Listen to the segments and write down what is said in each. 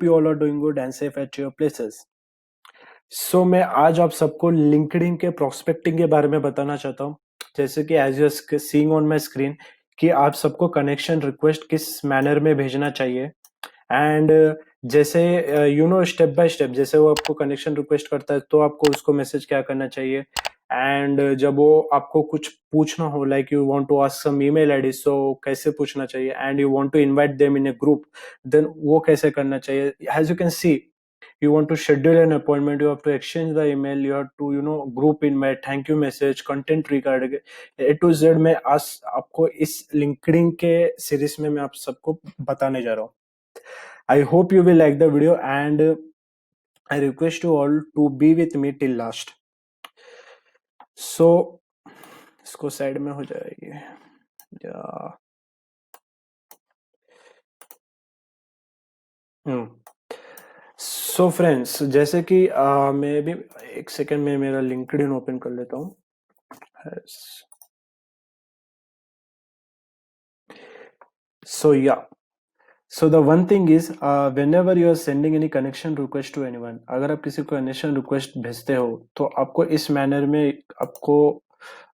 hope you all are doing good and safe at your places. So मैं आज आप सबको लिंक्डइन के प्रोस्पेक्टिंग के बारे में बताना चाहता हूँ। जैसे कि as you seeing on my screen कि आप सबको कनेक्शन रिक्वेस्ट किस मैनर में भेजना चाहिए एंड जैसे you know step by step जैसे वो आपको कनेक्शन रिक्वेस्ट करता है तो आपको उसको मैसेज क्या करना चाहिए एंड जब वो आपको कुछ पूछना हो like you want to ask some email ID so कैसे पूछना चाहिए and you want to invite them in a group then वो कैसे करना चाहिए as you can see you want to schedule an appointment, you have to exchange the email, you have to group invite, thank you message, content regarding A to Z मैं आज आपको इस LinkedIn के series में मैं आप सबको बताने जा रहा हूँ. I hope you will like the video and I request you all to be with me till last. So इसको साइड में हो जाएगी या सो फ्रेंड्स जैसे कि मैं भी एक सेकेंड में मेरा लिंक्डइन ओपन कर लेता हूँ. So yeah, so the one thing is whenever you are sending any connection request to anyone, अगर आप किसी को connection request भेजते हो तो आपको इस manner में आपको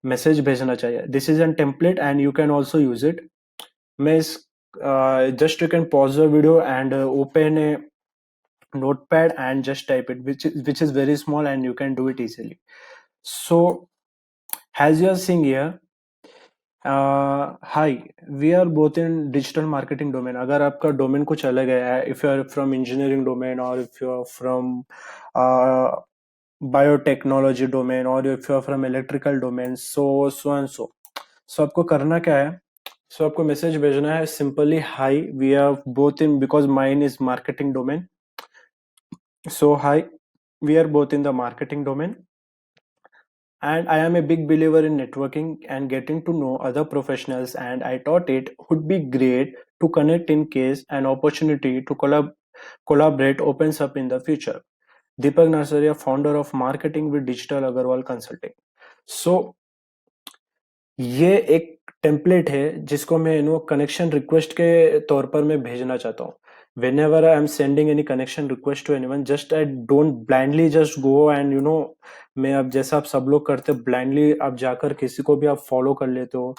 मैसेज भेजना चाहिए. This is a template and you can also use it. मैं इस just you can pause the video and open a notepad and just type it, which is very small and you can do it easily. So as you are seeing here, hi, we are both in digital marketing domain. अगर आपका domain कुछ अलग है, if you are from engineering domain or if you are from biotechnology domain or if you are from electrical domain, so and so. So आपको करना क्या है? So आपको मैसेज भेजना है simply hi, we are both in because mine is marketing domain. So hi, we are both in the marketing domain. And I am a big believer in networking and getting to know other professionals, and I thought it would be great to connect in case an opportunity to collaborate opens up in the future. Deepak Narsaria, founder of Marketing with Digital Agarwal Consulting. So ये एक template है जिसको मैं connection request के तौर पर मैं भेजना चाहता हूँ. whenever I am sending any connection request to anyone, just I don't blindly just go and मैं अब जैसा आप सब लोग करते blindly आप जाकर किसी को भी आप फॉलो कर लेते हो,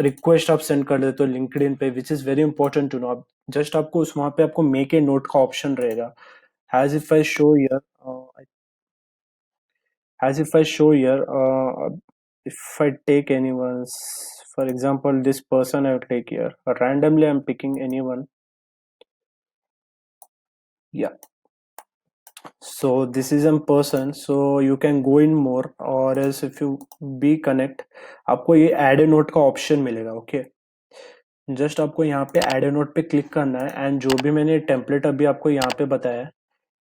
रिक्वेस्ट आप सेंड कर देते हो लिंक्डइन पे, which is very important to know. आप जस्ट आपको उस वहां पे आपको मेक ए नोट का ऑप्शन रहेगा. as if I show here as if I show here if I take anyone's, for example this person I will take here randomly, I'm picking anyone. Yeah, so this is a person, so you can go in more or else if you be connect आपको ये add a note का option मिलेगा. Okay, just आपको यहाँ पे add a note पे click करना है एंड जो भी मैंने टेम्पलेट अभी आपको यहाँ पे बताया है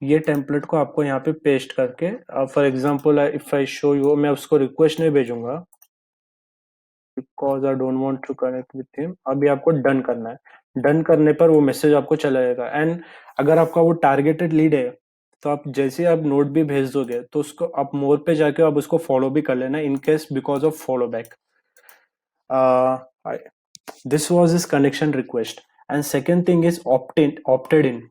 ये टेम्पलेट को आपको यहाँ पे पेस्ट करके for example if I show you, मैं उसको रिक्वेस्ट नहीं भेजूंगा because I don't want to connect with him. अभी आपको डन करना है. डन करने पर वो मैसेज आपको चला जाएगा एंड अगर आपका वो टारगेटेड लीड है तो आप जैसे आप नोट भी भेज दोगे तो उसको आप मोर पे जाके आप उसको फॉलो भी कर लेना in case because of follow back. This was his connection request. And second thing is opted in.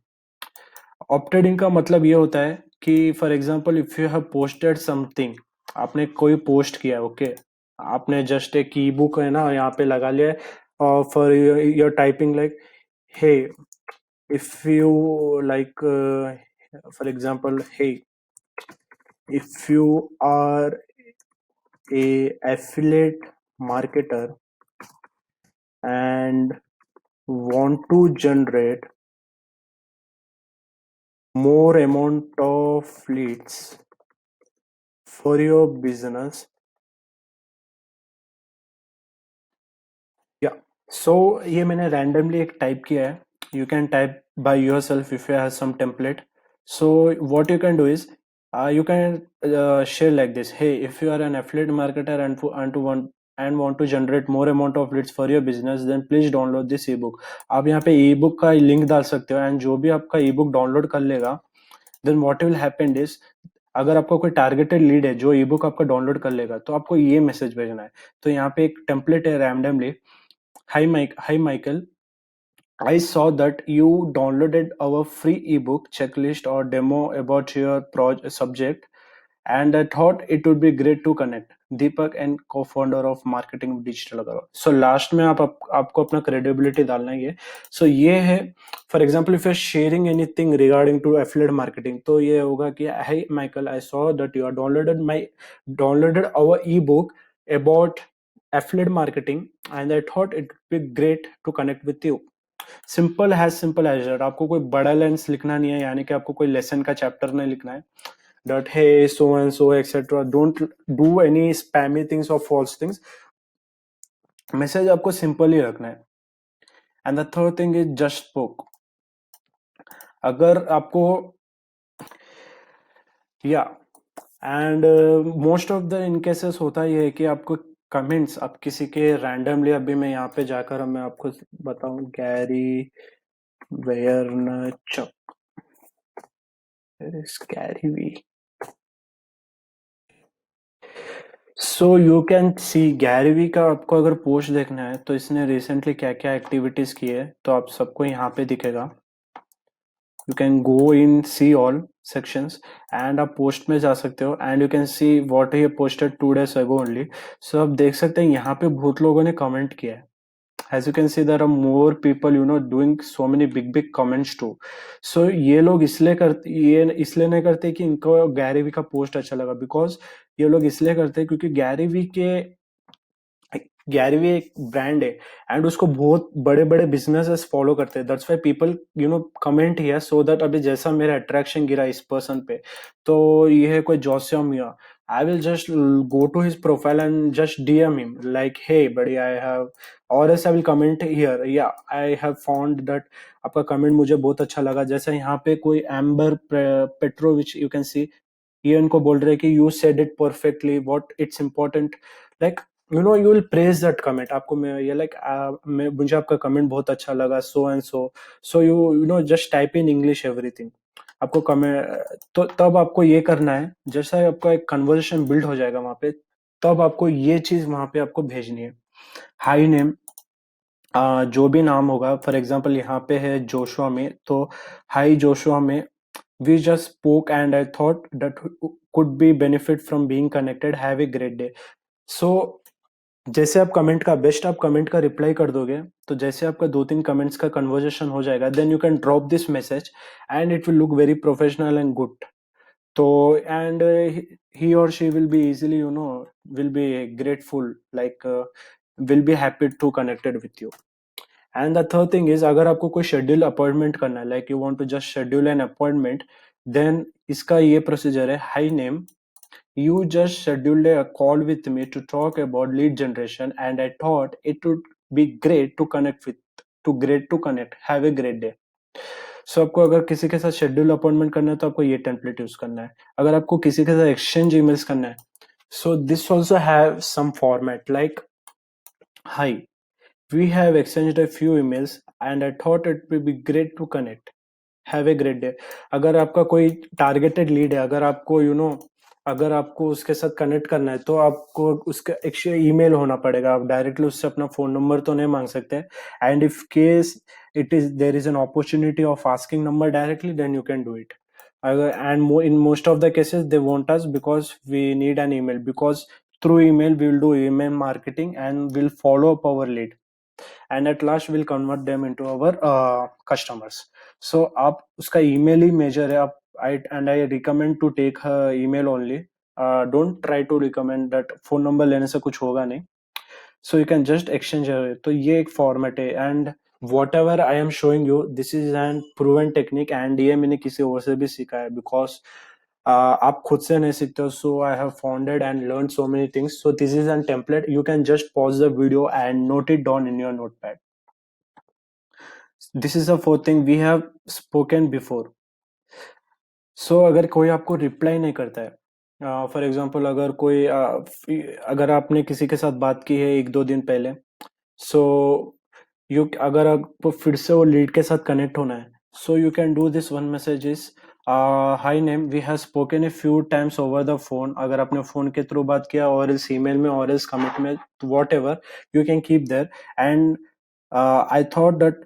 Opted in का मतलब ये होता है कि for example if you have posted something, आपने कोई पोस्ट किया है, ओके, आपने जस्ट एक ई बुक है ना यहाँ पे लगा लिया है for your typing like hey if you like for example hey if you are a affiliate marketer and want to generate more amount of leads for your business. Yeah, so ये मैंने randomly एक type किया है. You can type by yourself if you have some template. So what you can do is you can share like this. Hey, if you are an affiliate marketer and want to generate more amount of leads for your business, then please download this ebook. आप यहाँ पे ebook का link डाल सकते हो and जो भी आपका ebook डाउनलोड कर लेगा then what will happen is अगर आपका कोई टारगेटेड लीड है जो ईबुक आपका डाउनलोड कर लेगा तो आपको ये मैसेज भेजना है. तो यहाँ पे एक टेम्पलेट है randomly. Hi Michael, I saw that you downloaded our free ebook checklist or demo about your subject, and I thought it would be great to connect. Deepak and co-founder of marketing digital करो. So last में आपको अपना credibility डालना ही है. So ये है, for example, if you're sharing anything regarding to affiliate marketing, तो ये होगा कि hey Michael, I saw that you are downloaded our ebook about affiliate marketing, and I thought it would be great to connect with you. Simple as that. आपको कोई बड़ा lens लिखना नहीं है, यानी कि आपको कोई लेसन का चैप्टर नहीं लिखना है. Dot hey so and so etcetera. Don't do any spammy things और फॉल्स थिंग्स. मैसेज आपको सिंपल ही रखना है. And the third thing is just spoke. अगर आपको या and most of the in cases होता ये है कि आपको कमेंट्स आप किसी के रैंडमली, अभी मैं यहाँ पे जाकर मैं आपको बताऊं, Gary Vaynerchuk, Gary V. So you can see Gary V का. आपको अगर पोस्ट देखना है तो इसने रिसेंटली क्या क्या एक्टिविटीज की है तो आप सबको यहाँ पे दिखेगा. You can go in see all sections and आप पोस्ट में जा सकते हो and you can see what he posted 2 days ago only. So आप देख सकते हैं यहाँ पे बहुत लोगों ने कमेंट किया है. As you can see, there are more people, doing so many big comments too. So ये लोग ये इसलिए नहीं करते कि इनको गैरी वी का पोस्ट अच्छा लगा, बिकॉज ये लोग इसलिए करते हैं क्योंकि गैरी वी एक ब्रांड है एंड उसको बहुत बड़े बड़े बिजनेसेस फॉलो करते हैं. That's why people comment here, so that अभी जैसा मेरा अट्रैक्शन गिरा इस पर्सन पे, तो ये है कोई जोसियम या, I will just go to his profile and just DM him like, hey buddy, I have, or else I will comment here, yeah, I have found that आपका कमेंट मुझे बहुत अच्छा लगा. जैसे यहाँ पे कोई एम्बर पेट्रोविच, यू कैन सी, ये इनको बोल रहे हैं कि you said it perfectly, what it's important, like you will praise that comment. आपको मैं ये like मुझे आपका कमेंट बहुत अच्छा लगा, so and so. So you just type in English everything. आपको कमेंट तो तब आपको ये करना है, जैसा आपका एक कन्वर्सेशन बिल्ड हो जाएगा वहां पे, तब आपको ये चीज वहां पे आपको भेजनी है. हाई नेम, जो भी नाम होगा, फॉर एग्जांपल यहाँ पे है जोशुआ में, तो हाई जोशुआ में, we just spoke and I thought that could be benefit from being connected, have a great day. So जैसे आप कमेंट का बेस्ट, आप कमेंट का रिप्लाई कर दोगे, तो जैसे आपका 2-3 कमेंट्स का कन्वर्सेशन हो जाएगा, then you can drop this message and it will look very professional and good. तो and he or she will be easily, will be grateful, like will be happy to connected with you. And the third thing is, अगर आपको कोई schedule appointment करना है, like you want to just schedule an appointment, then इसका ये procedure है. High name, you just scheduled a call with me to talk about lead generation and I thought it would be great to connect, have a great day. सो आपको अगर किसी के साथ schedule appointment करना है तो आपको ये टेम्पलेट यूज करना है. अगर आपको किसी के साथ एक्सचेंज ईमेल्स करना है, so this also have some format like, hi, we have exchanged a few emails and I thought it will be great to connect, have a great day. अगर आपका कोई टारगेटेड लीड है, अगर आपको अगर आपको उसके साथ कनेक्ट करना है, तो आपको उसका एक ईमेल होना पड़ेगा. आप डायरेक्टली उससे अपना फोन नंबर तो नहीं मांग सकते. And if case there is an opportunity of asking number directly, then you can do it. And in most of the cases they want us because we need an email, because through email we will do email marketing and we'll follow up our lead, and at last we'll convert them into our customers. So आप उसका email ही major है. आप I recommend to take her email only. Don't try to recommend that phone number लेने से कुछ होगा नहीं. So you can just exchange. तो ये एक format है. And whatever I am showing you, this is an proven technique and ये मैंने किसी और से भी सीखा है, because आप खुद से नहीं सीखते हो. So I have founded and learned so many things. So this is a template. You can just pause the video and note it down in your notepad. This is the fourth thing we have spoken before. So अगर कोई आपको reply नहीं करता है, for example अगर आपने किसी के साथ बात की है 1-2 दिन पहले, सो अगर आपको फिर से वो लीड के साथ कनेक्ट होना है, so you can do this one message is, hi name, we have spoken a few times over the phone. अगर आपने फोन के थ्रू बात किया, और इस ईमेल में, और इस कमिट में, what ever, you can keep their. And I thought that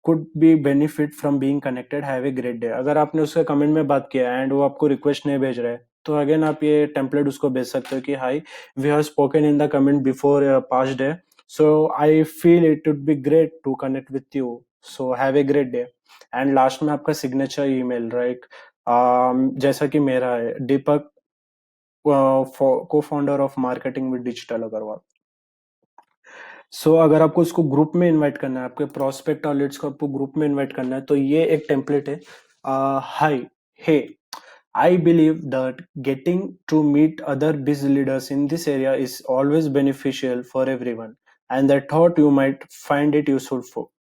could be benefit from being connected, have a great day. अगर आपने उसके कमेंट में बात किया एंड वो आपको रिक्वेस्ट नहीं भेज रहा है, तो अगेन आप ये टेम्पलेट उसको भेज सकते हो कि hi, we have spoken in the comment before past day, so I feel it would be great to connect with you, so have a great day. And last में आपका सिग्नेचर ईमेल, राइट, जैसा कि मेरा है, Deepak, cofounder of marketing with digital Agarwal. अगर आपको उसको group में इनवाइट करना है, आपके प्रोस्पेक्ट और लीड्स को आपको ग्रुप में इनवाइट करना है, तो ये एक टेम्पलेट है. हाय, हे, I believe that getting to meet other busy leaders in this area is always beneficial for everyone, and I thought you might find it useful.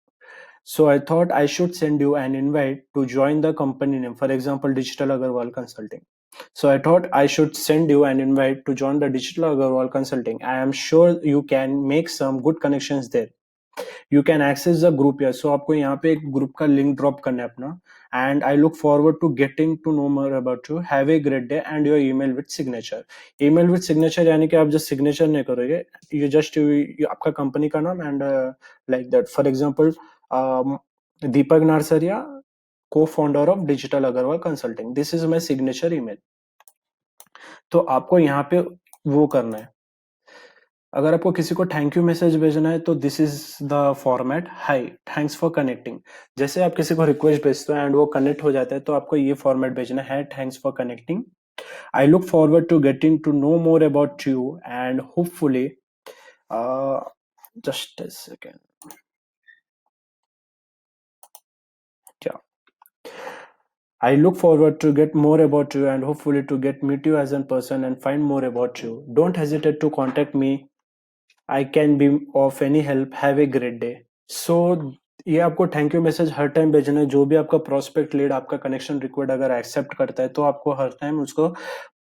So I thought I should send you an invite to join the company name, for example, Digital Agarwal Consulting. So I thought I should send you an invite to join the Digital Agarwal Consulting. I am sure you can make some good connections there. You can access the group here. So आपको यहाँ पे एक group का link drop करना है अपना. And I look forward to getting to know more about you. Have a great day and your email with signature. Email with signature यानी कि आप जस्ट सिग्नेचर नहीं करोगे, you just आपका कंपनी का नाम and like that. For example, Deepak Narsaria, co-founder of Digital Agarwal Consulting. This is my signature email. तो आपको यहाँ पे वो करना है. अगर आपको किसी को थैंक यू मैसेज भेजना है तो this is the format. Hi, thanks for connecting. जैसे आप किसी को रिक्वेस्ट भेजते हो एंड वो कनेक्ट हो जाता है, तो आपको ये फॉर्मेट भेजना है, thanks for connecting. I look forward to getting to know more about you and hopefully, just a second, क्या, I look forward to get more about you and hopefully to get meet you as a person and find more about you. Don't hesitate to contact me. I can be of any help. Have a great day. So ये आपको thank you message her time भेजना है. जो भी आपका prospect lead आपका connection request अगर accept करता है, तो आपको हर टाइम उसको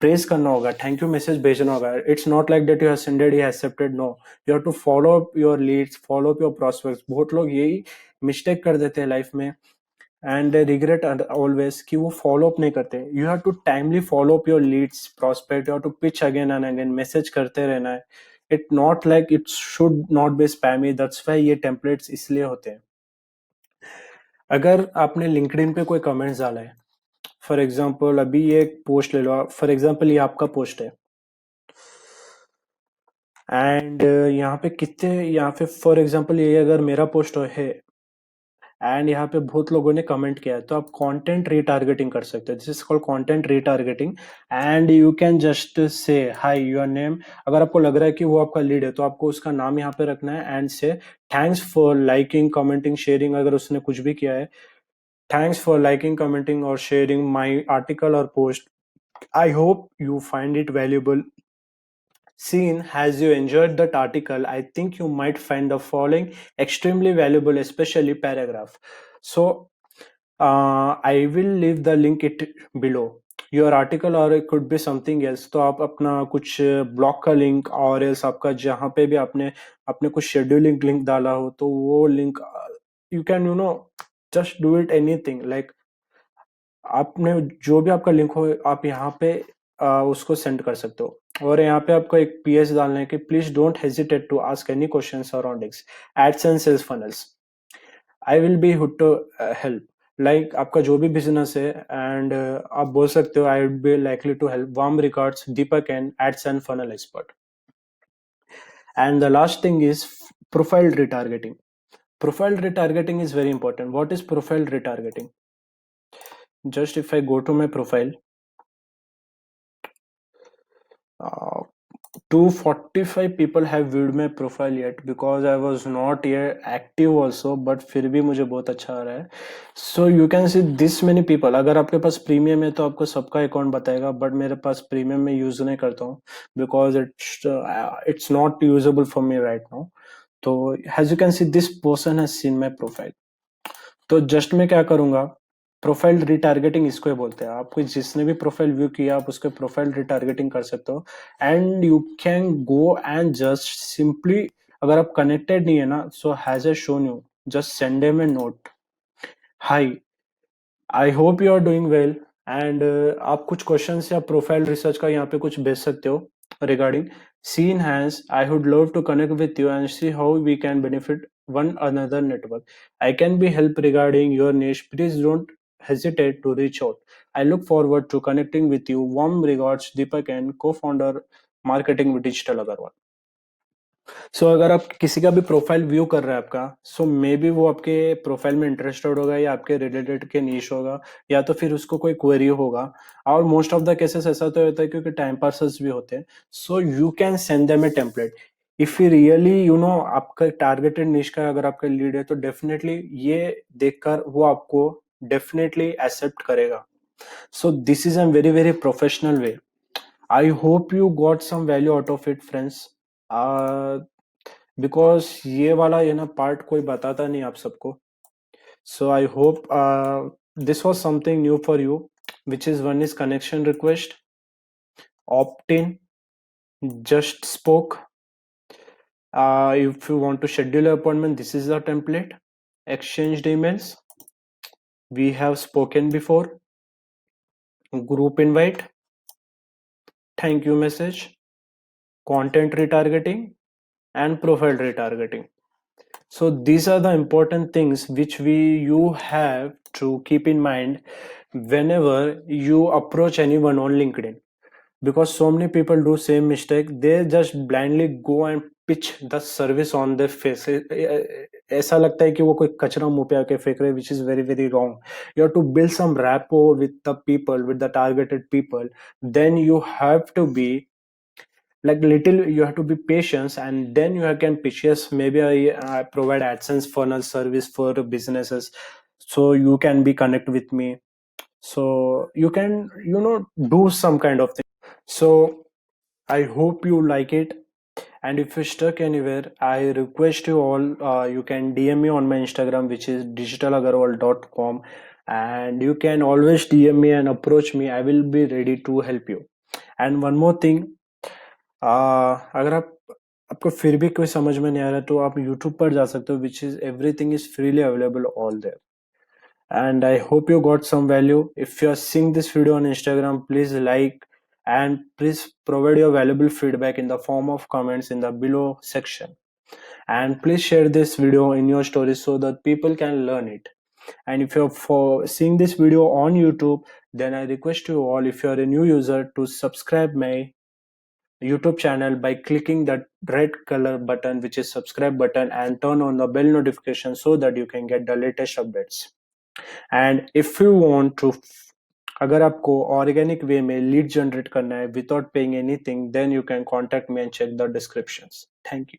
प्रेस करना होगा, थैंक यू मैसेज भेजना होगा. It's not like that you have sended, he accepted. No, you have to follow up your leads, follow up your prospects. बहुत लोग यही मिस्टेक कर देते हैं लाइफ में एंड रिग्रेट ऑलवेज कि वो फॉलो अप नहीं करते. You have to timely follow up your leads, prospect. You have to pitch again and again, message करते रहना है. It not like it should not be spammy. That's why ये templates इसलिए होते हैं. अगर आपने लिंक्डइन पे कोई कमेंट्स डाला है, फॉर एग्जांपल अभी ये एक पोस्ट ले लो, फॉर एग्जांपल ये आपका पोस्ट है एंड यहाँ पे कितने, यहाँ पे फॉर एग्जांपल ये अगर मेरा पोस्ट है एंड यहाँ पे बहुत लोगों ने कमेंट किया है, तो आप कंटेंट रीटारगेटिंग कर सकते हो. This is called content retargeting. And you can just say hi, your name. अगर आपको लग रहा है कि वो आपका लीड है, तो आपको उसका नाम यहाँ पे रखना है एंड से thanks for liking, commenting, sharing. अगर उसने कुछ भी किया है, थैंक्स फॉर लाइकिंग, कमेंटिंग और शेयरिंग माई आर्टिकल और post. I hope you find it valuable. Seeing as you enjoyed that article, I think you might find the following extremely valuable, especially paragraph. So I will leave the link it below. Your article or it could be something else. तो आप अपना कुछ blog का link और else आपका जहाँ पे भी आपने अपने कुछ शेड्यूलिंग लिंक डाला हो, तो वो link you can just do it anything like आपने जो भी आपका लिंक हो, आप यहाँ पे उसको सेंड कर सकते हो. और यहाँ पे आपको एक पीएस डालना है कि please don't hesitate to ask any questions surrounding ads and sales funnels. I will be hood to help. Like आपका जो भी बिजनेस है एंड आप बोल सकते हो I would be likely to help. Warm regards, Deepak and ads and funnel expert. And the last thing is profile retargeting. Profile retargeting is very important. What is profile retargeting? Just if I go to my profile, 245 people have viewed my profile yet because I was not yet active also, but फिर भी मुझे बहुत अच्छा आ रहा है. So you can see this many people. अगर आपके पास premium है तो आपको सबका अकाउंट बताएगा, बट मेरे पास प्रीमियम में यूज नहीं करता हूँ because it's not usable for me right now. तो as you can see this person has seen my profile. तो जस्ट मैं क्या करूंगा, प्रोफाइल रिटारगेटिंग इसको ही बोलते हैं. आपको जिसने भी प्रोफाइल व्यू किया, आप उसके प्रोफाइल रिटारगेटिंग कर सकते हो. And you can go and just simply, अगर आप कनेक्टेड नहीं है ना, so has I shown you, just send him a note, hi, I hope you are doing well. And आप कुछ क्वेश्चंस या प्रोफाइल रिसर्च का यहाँ पे कुछ भेज सकते हो regarding seen has, I would love to connect with you and see how we can benefit one another network. I can be help regarding your niche. Please don't hesitate to reach out. I look forward to connecting with you. Warm regards, Deepak and co-founder marketing with Digital Agarwal. सो अगर आप किसी का भी profile view कर रहे हैं आपका, सो may be वो आपके प्रोफाइल में इंटरेस्टेड होगा या आपके रिलेटेड के नीश होगा, या तो फिर उसको कोई क्वेरी होगा। और मोस्ट ऑफ द केसेस ऐसा तो होता है क्योंकि टाइम पासर्स भी होते हैं, सो you can send them A template. If you really you know आपका टारगेटेड निश का अगर आपका लीड है, तो डेफिनेटली ये देखकर वो आपको डेफिनेटली एक्सेप्ट करेगा। So this is a very very professional way. I hope you got some value out of it friends, because ये वाला ये ना पार्ट कोई बताता नहीं आप सबको। So I hope this was something new for you, which is one is connection request, opt in, just spoke. If you want to schedule an appointment, this is the template. Exchanged emails, we have spoken before. Group invite, thank you message, content retargeting, and profile retargeting. So these are the important things which you have to keep in mind whenever you approach anyone on LinkedIn, because so many people do same mistake. They just blindly go and pitch the service on their face. ऐसा लगता है कि वो कोई कचरा मुंह पे आके फेंक रहे, which is very very wrong. You have to build some rapport with the people, with the targeted people. Then you have to be like little, you have to be patient, and then you can pitch. Yes, maybe I provide AdSense funnel service for businesses, so you can be connect with me, so you can do some kind of thing. So I hope you like it, and if you're stuck anywhere, I request you all, you can DM me on my Instagram, which is digitalagarwal.com, and you can always DM me and approach me. I will be ready to help you. And one more thing, अगर आपको फिर भी कोई समझ में नहीं आ रहा, तो आप YouTube पर जा सकते हो, which is everything is freely available all there. And I hope you got some value. If you are seeing this video on Instagram, please like and please provide your valuable feedback in the form of comments in the below section. And please share this video in your stories so that people can learn it. And if you're seeing this video on YouTube, then I request you all, if you're a new user, to subscribe my YouTube channel by clicking that red color button, which is subscribe button, and turn on the bell notification so that you can get the latest updates. And if you want to, अगर आपको organic way में lead generate करना है without paying anything, then you can contact me and check the descriptions. Thank you.